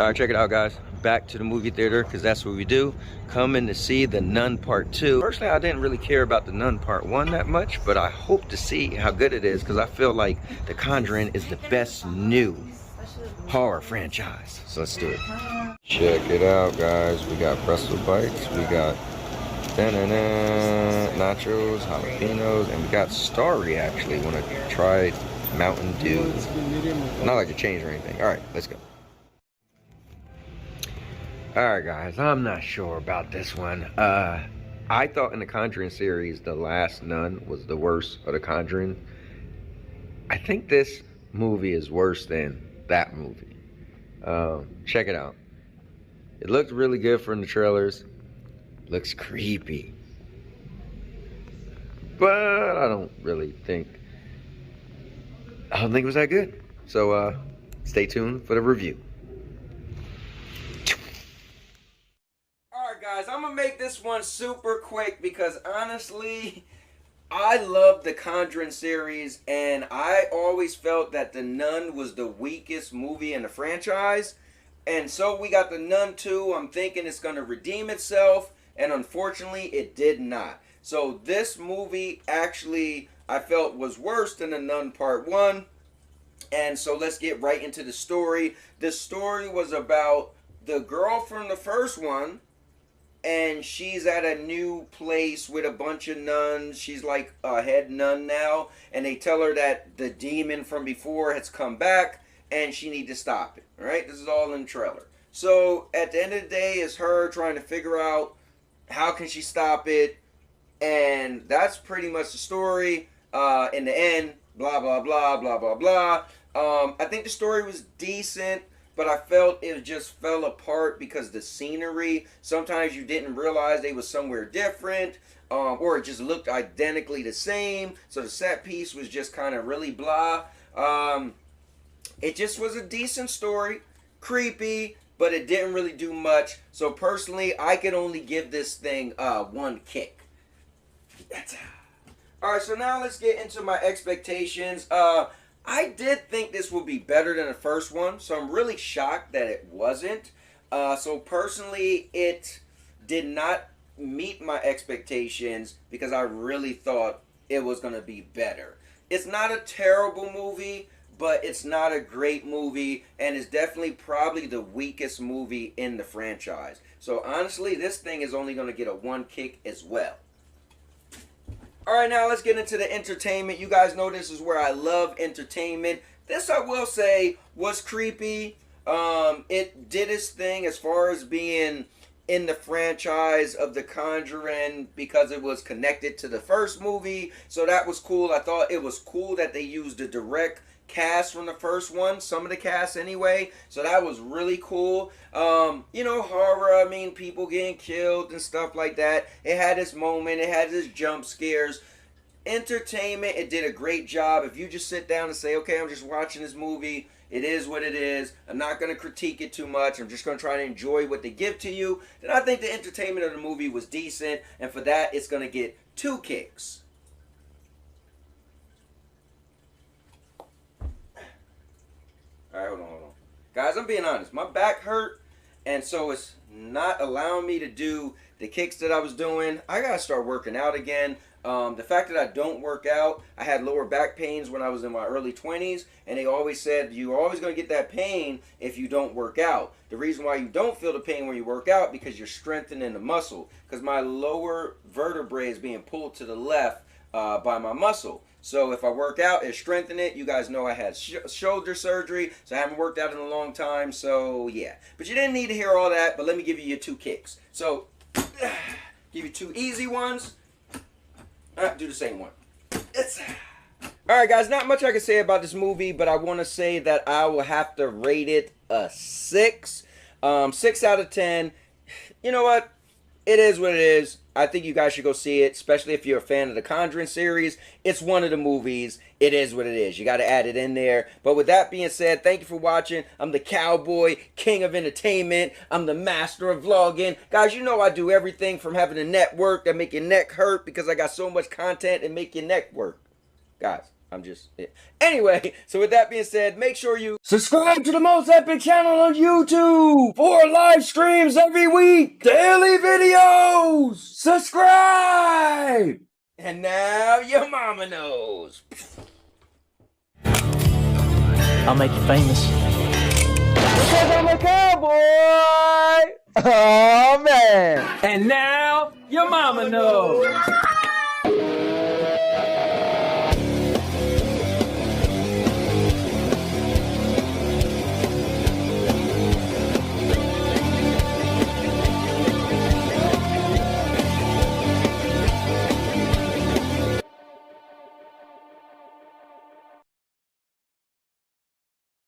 All right, check it out, guys. Back to the movie theater, because that's what we do. Coming to see The Nun Part 2. Personally, I didn't really care about The Nun Part 1 that much, but I hope to see how good it is, because I feel like The Conjuring is the best new horror franchise. So let's do it. Check it out, guys. We got pretzel bites. We got nachos, jalapenos, and we got Starry, actually. Want to try Mountain Dew. Not like a change or anything. All right, let's go. Alright guys, I'm not sure about this one. I thought in the Conjuring series, The Last Nun was the worst of the Conjuring. I think this movie is worse than that movie. Check it out. It looked really good from the trailers. Looks creepy. But I don't think it was that good. So stay tuned for the review. Guys, I'm gonna make this one super quick because honestly, I love the Conjuring series and I always felt that The Nun was the weakest movie in the franchise. And so we got The Nun 2. I'm thinking it's gonna redeem itself, and unfortunately it did not. So this movie actually I felt was worse than The Nun Part 1. And so let's get right into the story. The story was about the girl from the first one, and she's at a new place with a bunch of nuns. She's like a head nun now. And they tell her that the demon from before has come back and she needs to stop it. All right? This is all in the trailer. So at the end of the day, it's her trying to figure out how can she stop it. And that's pretty much the story. In the end, blah, blah, blah, blah, blah, blah. I think the story was decent, but I felt it just fell apart because the scenery, sometimes you didn't realize they was somewhere different, or it just looked identically the same. So the set piece was just kind of really blah. It just was a decent story, creepy, but it didn't really do much. So personally, I could only give this thing one kick. Alright, so now let's get into my expectations. I did think this would be better than the first one, so I'm really shocked that it wasn't. So personally, it did not meet my expectations because I really thought it was going to be better. It's not a terrible movie, but it's not a great movie, and it's definitely probably the weakest movie in the franchise. So honestly, this thing is only going to get a one kick as well. Alright, now let's get into the entertainment. You guys know this is where I love entertainment. This, I will say, was creepy. It did its thing as far as being in the franchise of The Conjuring because it was connected to the first movie. So that was cool. I thought it was cool that they used the direct cast from the first one, some of the cast anyway, so that was really cool. You know, horror, I mean, people getting killed and stuff like that. It had its moment, it had its jump scares. Entertainment, it did a great job. If you just sit down and say, okay, I'm just watching this movie, it is what it is, I'm not going to critique it too much, I'm just going to try to enjoy what they give to you, then I think the entertainment of the movie was decent, and for that, it's going to get 2 kicks. Alright, hold on. Guys, I'm being honest. My back hurt, and so it's not allowing me to do the kicks that I was doing. I gotta start working out again. The fact that I don't work out, I had lower back pains when I was in my early 20s, and they always said you're always going to get that pain if you don't work out. The reason why you don't feel the pain when you work out because you're strengthening the muscle, because my lower vertebrae is being pulled to the left by my muscle. So if I work out, it strengthens it. You guys know I had shoulder surgery, so I haven't worked out in a long time, so yeah. But you didn't need to hear all that, but let me give you your 2 kicks. So, give you 2 easy ones. Do the same one. Alright guys, not much I can say about this movie, but I want to say that I will have to rate it a 6. 6 out of 10. You know what? It is what it is. I think you guys should go see it, especially if you're a fan of the Conjuring series. It's one of the movies. It is what it is. You got to add it in there. But with that being said, thank you for watching. I'm the cowboy, king of entertainment. I'm the master of vlogging. Guys, you know I do everything from having a network that make your neck hurt because I got so much content and make your neck work. Guys, Anyway, so with that being said, make sure you subscribe to the Most Epic channel on YouTube for live streams every week, daily videos. Subscribe. And now your mama knows. I'll make you famous. Because I'm a cowboy. Oh man. And now your mama knows.